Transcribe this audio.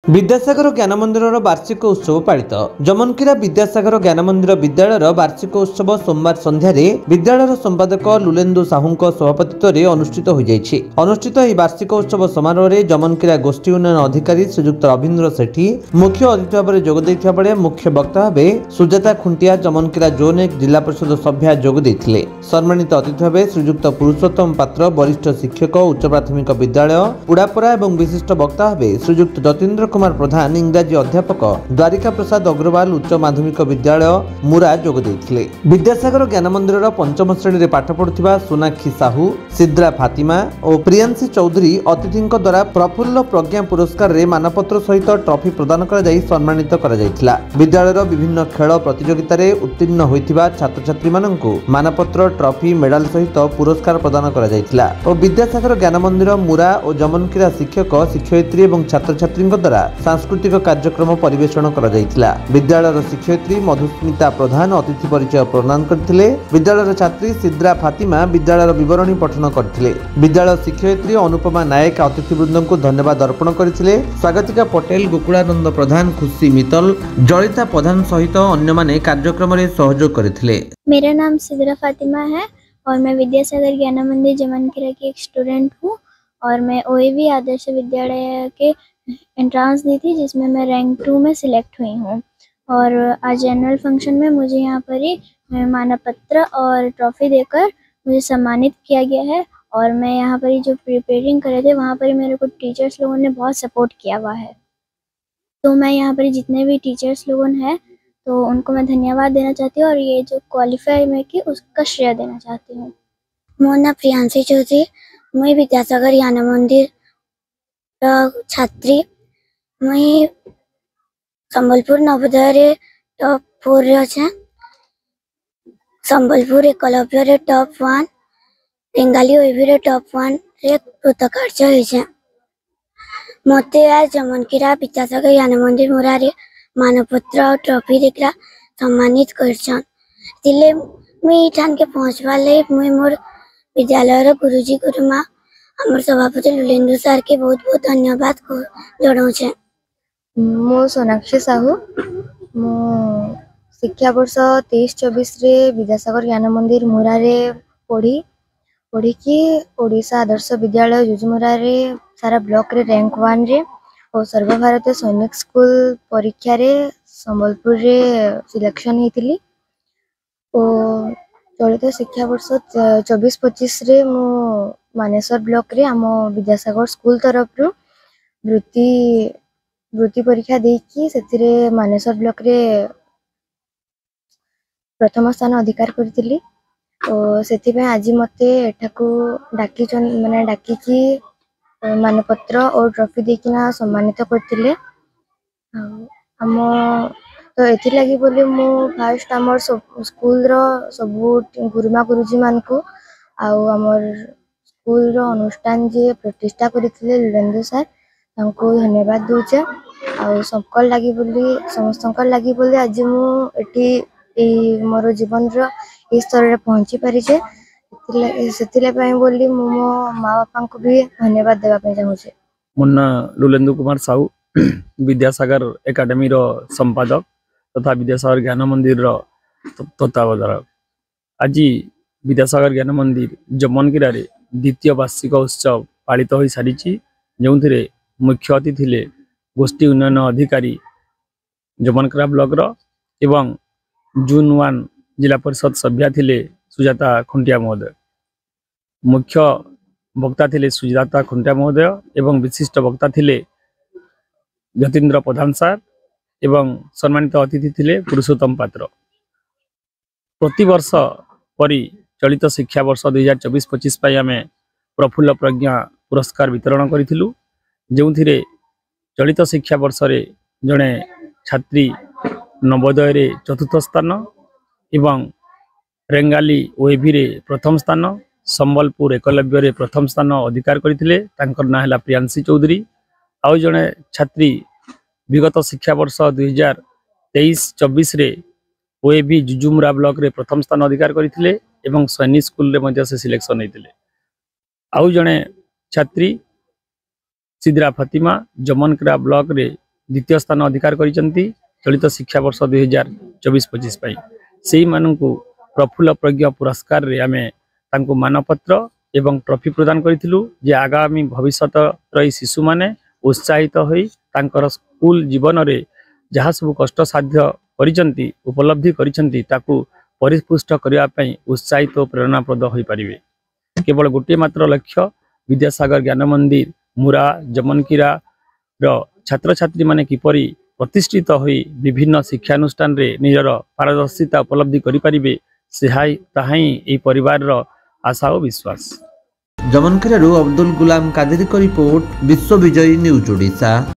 विद्यासागर ज्ञान मंदिर वार्षिक उत्सव पालित जमनकीरा विद्यासागर ज्ञान मंदिर विद्यालय वार्षिक उत्सव सोमवार संध्यार विद्यालय संपादक लुलेन्दु साहू सभापतित्व में अनुष्ठित अनुष्ठित वार्षिक उत्सव समारोह में जमनकीरा गोष्ठी उन्नयन अधिकारी श्रीजुक्त रवीन्द्र सेठी मुख्य अतिथि भाव में जोगदेइथिबा बेले मुख्य वक्ता भाव सुजाता खुंटिया जमनकीरा जोन 1 जिला परिषद सभ्या जोगदेइथिले। सम्मानित अतिथि भाव श्रीजुक्त पुरुषोत्तम पात्र वरिष्ठ शिक्षक उच्च प्राथमिक विद्यालय उड़ापड़ा और विशिष्ट वक्ता भाव श्रीजुक्त जतीन्द्र कुमार प्रधान इंग्राजी अध्यापक द्वारिका प्रसाद अग्रवाल उच्च माध्यमिक विद्यालय मुरा जोग देइथिले। विद्यासागर ज्ञान मंदिर पंचम श्रेणी में पाठ पढ़ुथिबा सोनाक्षी साहू सिद्रा फातिमा और प्रियांशी चौधरी अतिथि द्वारा प्रफुल्ल प्रज्ञा पुरस्कार रे मानपत्र सहित ट्रॉफी प्रदान करा जाई सम्मानित करा जायथिला। विद्यालय विभिन्न खेल प्रतियोगिता रे उत्तीर्ण होइथिबा छात्र छात्री माननकु मानपत्र ट्रॉफी मेडल सहित पुरस्कार प्रदान करा जायथिला और विद्यासागर ज्ञान मंदिर मुरा और जमनकीरा शिक्षक शिक्षयित्री और छात्र छात्री द्वारा सांस्कृतिक कार्यक्रम परिवेषण करा जायथिला। विद्यालय शिक्षयित्री मधुस्मिता प्रधान अतिथि परिचय प्रदान करथिले। विद्यालय छात्री सिद्रा फातिमा विद्यालय विवरणी पठन करथिले। विद्यालय शिक्षयित्री अनुपमा नायक अतिथिवृंद को धन्यवाद अर्पण करथिले। स्वागतिका पटेल गोकुलानंद प्रधान खुशी मित्तल जलिता प्रधान सहित अन्य माने कार्यक्रम रे सहयोग करथिले। मेरा नाम सिद्रा फातिमा है और मैं विद्यासागर ज्ञान मंदिर जमनकीरा की एक स्टूडेंट हूँ और मैं ओएवी आदर्श विद्यालय के एंट्रेंस दी थी जिसमें मैं रैंक 2 में सिलेक्ट हुई हूँ और आज एनुअल फंक्शन में मुझे यहाँ पर ही मानपत्र और ट्रॉफी देकर मुझे सम्मानित किया गया है और मैं यहाँ पर ही जो प्रिपेयरिंग कर रहे थे वहाँ पर ही मेरे को टीचर्स लोगों ने बहुत सपोर्ट किया हुआ है। तो मैं यहाँ पर जितने भी टीचर्स लोगों हैं तो उनको मैं धन्यवाद देना चाहती हूँ और ये जो क्वालिफाई में की उसका श्रेय देना चाहती हूँ। मो ना प्रियांशी चौधरी मुई विद्यासागर ज्ञान मंदिर छात्री मुई संबलपुर नवोदय रे टॉप 4 रे अछि। संबलपुर एकलव्य रे टॉप 1 बेंगाली ओएवी रे टॉप 1 रे कृतकार्य होइछे। मते आज जमनकीरा विद्यासागर ज्ञान मंदिर मुरा रे मानपत्र और ट्रॉफी देकरा सम्मानित करछन। तिले मुई ठान के पहुंचवा ले मुई मोर विद्यालय रो गुरुजी गुरुमा हमर सभापति लुलेन्दु सर के बहुत बहुत धन्यवाद जनाऊ छे। मो सोनाक्षी साहू मो शिक्षा वर्ष 23-24 रे विद्यासागर ज्ञान मंदिर मुरा रे पढ़ी कि ओडिशा आदर्श विद्यालय जुजुमुरा रे सारा ब्लॉक रे रैंक 1 रे और सर्वभारतीय सैनिक स्कूल परीक्षा रे संबलपुर रे सिलेक्शन हेतिली और चलित शिक्षा वर्ष 24-25 रे मो मानेश्वर ब्लॉक रे आम विद्यासागर स्कूल तरफ रु वृत्ति परीक्षा देकी सेतिरे मानेश्वर ब्लॉक रे प्रथम स्थान अधिकार करथिली और सेति पे आज मते एठाकू डाकी मानपत्र और ट्रॉफी देकिना सम्मानित करथिले। हम तो एथि लागि बोली मो फर्स्ट हमर स्कूल रो सबु गुरुमा गुरुजी मान को आउ हमर स्कूल रो अनुष्ठान जे प्रतिष्ठा करथिले लुलेन्दु सर तांको धन्यवाद दूचे आउ सबकर लागि बोली समस्तकर लागि बोली आज मु एठी ए मोर जीवन रो इस स्तर रे पहुंची पारि छे सेतिले पय बोली मो माँ बापा को भी धन्यवाद देबा पे चाहू छे। मुन्ना लुलेन्दु कुमार साहू विद्यासागर एकेडमी रो संपादक तथा विद्यासागर ज्ञान मंदिर रो तत्वावधारक। आज विद्यासागर ज्ञान मंदिर जमनकीरा रे द्वितीय वार्षिक उत्सव पालित हो सारी जो मुख्य अतिथि थिले गोष्ठी उन्नयन अधिकारी जमनकीरा ब्लॉक रो एवं जून 1 जिला परिषद सभ्या थिले सुजाता खुंटिया महोदय। मुख्य वक्ता थिले सुजाता खुंटिया महोदय एवं विशिष्ट वक्ता थिले जतीन्द्र प्रधान सर एवं सम्मानित अतिथि थिले पुरुषोत्तम पात्र। प्रति वर्ष परी चलित शिक्षा वर्ष 2024-25 पाई आमे प्रफुल्ल प्रज्ञा पुरस्कार वितरण करिथिलु जो चलित शिक्षा वर्ष रे जड़े छात्री नवोदय रे चतुर्थ स्थान एवं रेंगाली ओएवी रे प्रथम स्थान संबलपुर एकलव्य रे प्रथम स्थान अधिकार करथिले तांकर ना हला प्रियांशी चौधरी। आउ जड़े छात्री विगत शिक्षा वर्ष 2023-24 रे ओएवी जुजुमुरा ब्लॉक रे प्रथम स्थान अधिकार करथिले एवं सैनिक स्कूल रे मध्य से सिलेक्शन हेतिले। आउ जड़े छात्री सिद्रा फातिमा जमनकीरा ब्लॉक रे द्वितीय स्थान अधिकार करिसेंती चलित शिक्षा वर्ष 2024-25 पई सेही माननकु प्रफुल्ल प्रज्ञा पुरस्कार रे आमे तांको मानपत्र एवं ट्रॉफी प्रदान करिथिलु जे आगामी भविष्यत रही शिशु माने उत्साहित होई तांकर स्कूल जीवन रे जहाँ सब कष्ट साध्य करिसेंती उपलब्धि करिसेंती ताकू परिपुष्ट करिया पई उत्साहित और प्रेरणाप्रद होई परिबे। केवल गोटे मात्र लक्ष्य विद्यासागर ज्ञान मंदिर मुरा जमनकीरा रो छात्र छात्री माने किपरि प्रतिष्ठित होई विभिन्न शिक्षानुष्ठान रे निजर पारदर्शिता उपलब्धि करि परिबे सेहाई ताहाई ए परिवार रो आशा और विश्वास। जमनकीरारू अब्दुल गुलाम कादिर को रिपोर्ट विश्व विजयी न्यूज ओडिशा।